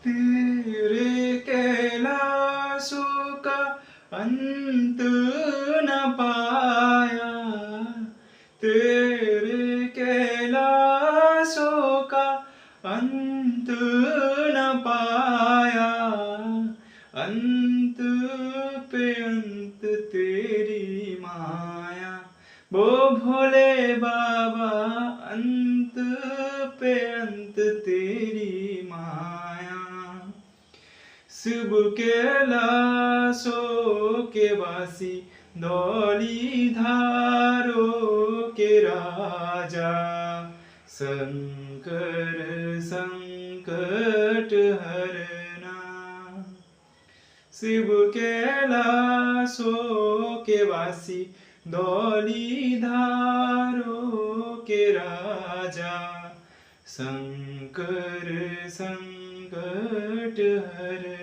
तेरे कैलाशों का अंत न पाया, तेरे कैलाशों का अंत न पाया, अंत पे अंत तेरी माया। वो भोले बाबा अंत पे अंत तेरी माया। शिव कैलाशों के वासी, धौलीधारों के राजा, शंकर संकट हरना। शिव कैलाशों के वासी, धौलीधारों के राजा, शंकर संकट हरना।